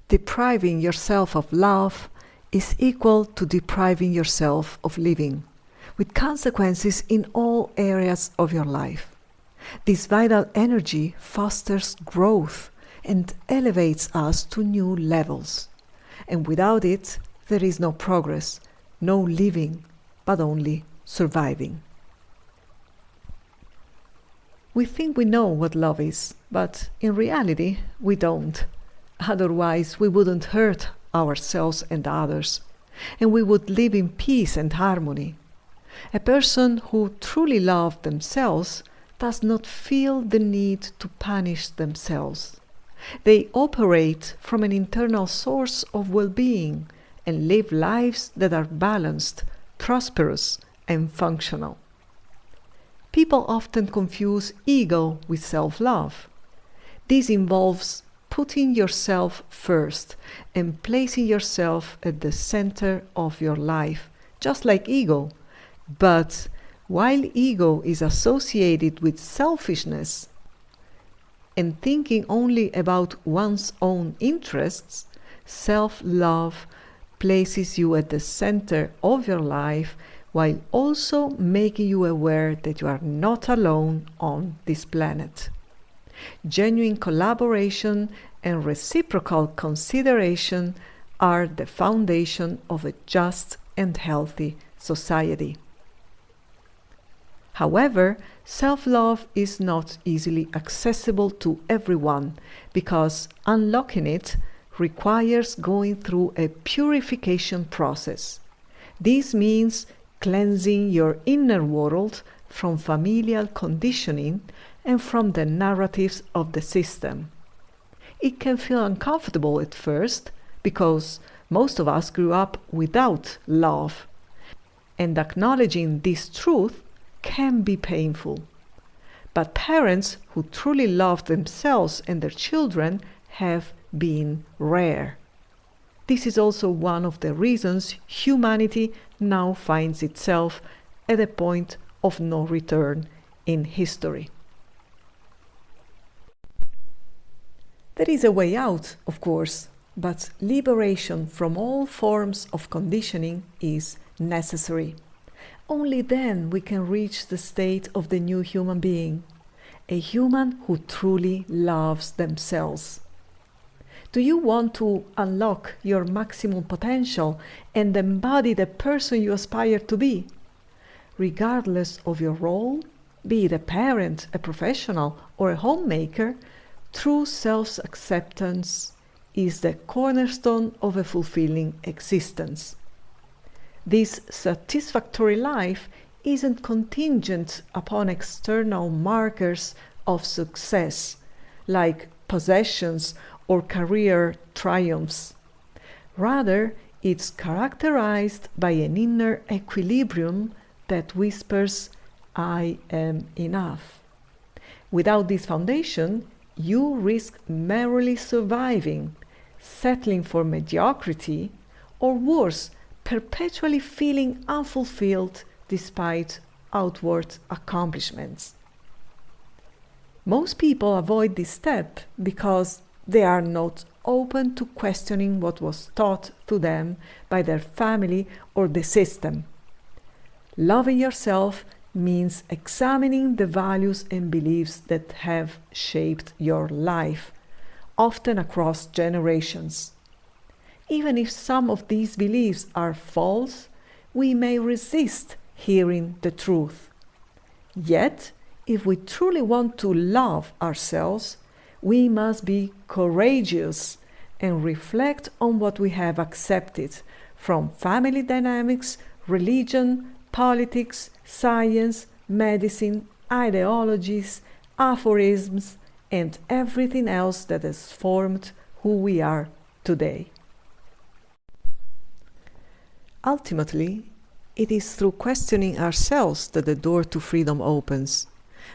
Depriving yourself of love is equal to depriving yourself of living, with consequences in all areas of your life. This vital energy fosters growth and elevates us to new levels. And without it, there is no progress, no living, but only surviving. We think we know what love is, but in reality, we don't. Otherwise, we wouldn't hurt ourselves and others, and we would live in peace and harmony. A person who truly loves themselves does not feel the need to punish themselves. They operate from an internal source of well-being and live lives that are balanced, prosperous, and functional. People often confuse ego with self-love. This involves putting yourself first and placing yourself at the center of your life, just like ego. But while ego is associated with selfishness and thinking only about one's own interests, self-love places you at the center of your life while also making you aware that you are not alone on this planet. Genuine collaboration and reciprocal consideration are the foundation of a just and healthy society. However, self-love is not easily accessible to everyone because unlocking it requires going through a purification process. This means cleansing your inner world from familial conditioning and from the narratives of the system. It can feel uncomfortable at first because most of us grew up without love, and acknowledging this truth can be painful. But parents who truly love themselves and their children have been rare. This is also one of the reasons humanity now finds itself at a point of no return in history. There is a way out, of course, but liberation from all forms of conditioning is necessary. Only then we can reach the state of the new human being, a human who truly loves themselves. Do you want to unlock your maximum potential and embody the person you aspire to be? Regardless of your role, be it a parent, a professional, or a homemaker, true self-acceptance is the cornerstone of a fulfilling existence. This satisfactory life isn't contingent upon external markers of success, like possessions or career triumphs. Rather, it's characterized by an inner equilibrium that whispers, "I am enough." Without this foundation, you risk merely surviving, settling for mediocrity, or worse, perpetually feeling unfulfilled despite outward accomplishments. Most people avoid this step because they are not open to questioning what was taught to them by their family or the system. Loving yourself means examining the values and beliefs that have shaped your life, often across generations. Even if some of these beliefs are false, we may resist hearing the truth. Yet, if we truly want to love ourselves, we must be courageous and reflect on what we have accepted from family dynamics, religion, politics, science, medicine, ideologies, aphorisms, and everything else that has formed who we are today. Ultimately, it is through questioning ourselves that the door to freedom opens.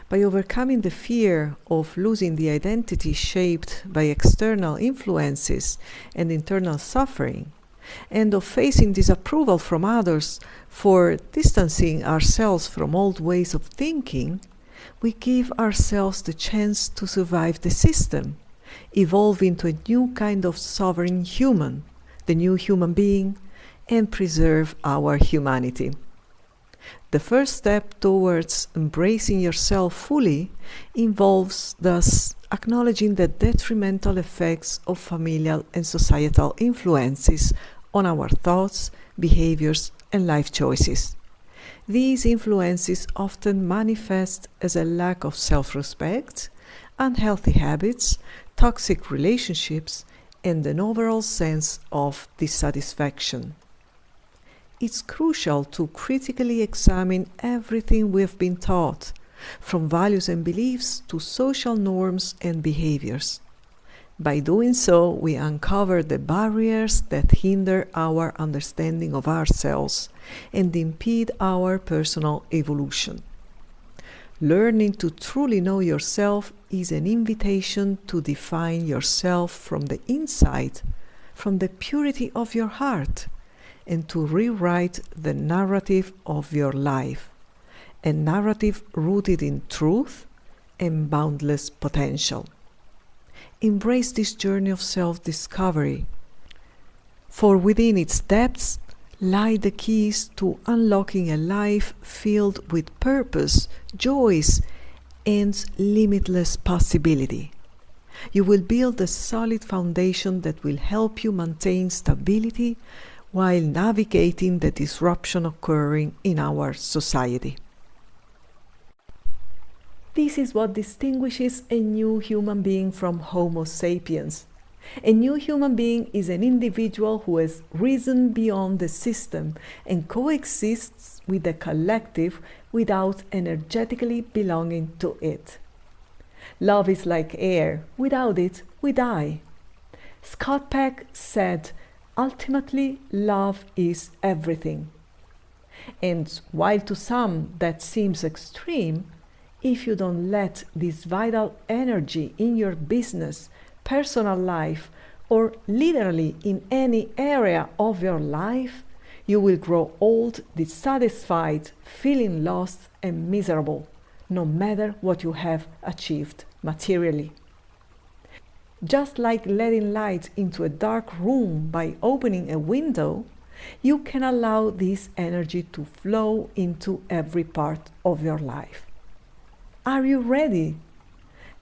By overcoming the fear of losing the identity shaped by external influences and internal suffering, and of facing disapproval from others for distancing ourselves from old ways of thinking, we give ourselves the chance to survive the system evolve into a new kind of sovereign human, the new human being, and preserve our humanity. The first step towards embracing yourself fully involves thus acknowledging the detrimental effects of familial and societal influences on our thoughts, behaviors, and life choices. These influences often manifest as a lack of self-respect, unhealthy habits, toxic relationships, and an overall sense of dissatisfaction. It's crucial to critically examine everything we've been taught, from values and beliefs to social norms and behaviors. By doing so, we uncover the barriers that hinder our understanding of ourselves and impede our personal evolution. Learning to truly know yourself is an invitation to define yourself from the inside, from the purity of your heart, and to rewrite the narrative of your life, a narrative rooted in truth and boundless potential. Embrace this journey of self-discovery, for within its depths lie the keys to unlocking a life filled with purpose, joys, and limitless possibility. You will build a solid foundation that will help you maintain stability while navigating the disruption occurring in our society. This is what distinguishes a new human being from Homo sapiens. A new human being is an individual who has risen beyond the system and coexists with the collective without energetically belonging to it. Love is like air. Without it, we die. Scott Peck said, "Ultimately, love is everything." And while to some that seems extreme, if you don't let this vital energy in your business, personal life, or literally in any area of your life, you will grow old, dissatisfied, feeling lost and miserable, no matter what you have achieved materially. Just like letting light into a dark room by opening a window, you can allow this energy to flow into every part of your life. Are you ready?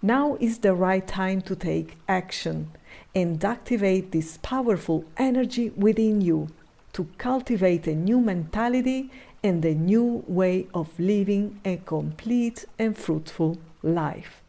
Now is the right time to take action and activate this powerful energy within you to cultivate a new mentality and a new way of living a complete and fruitful life.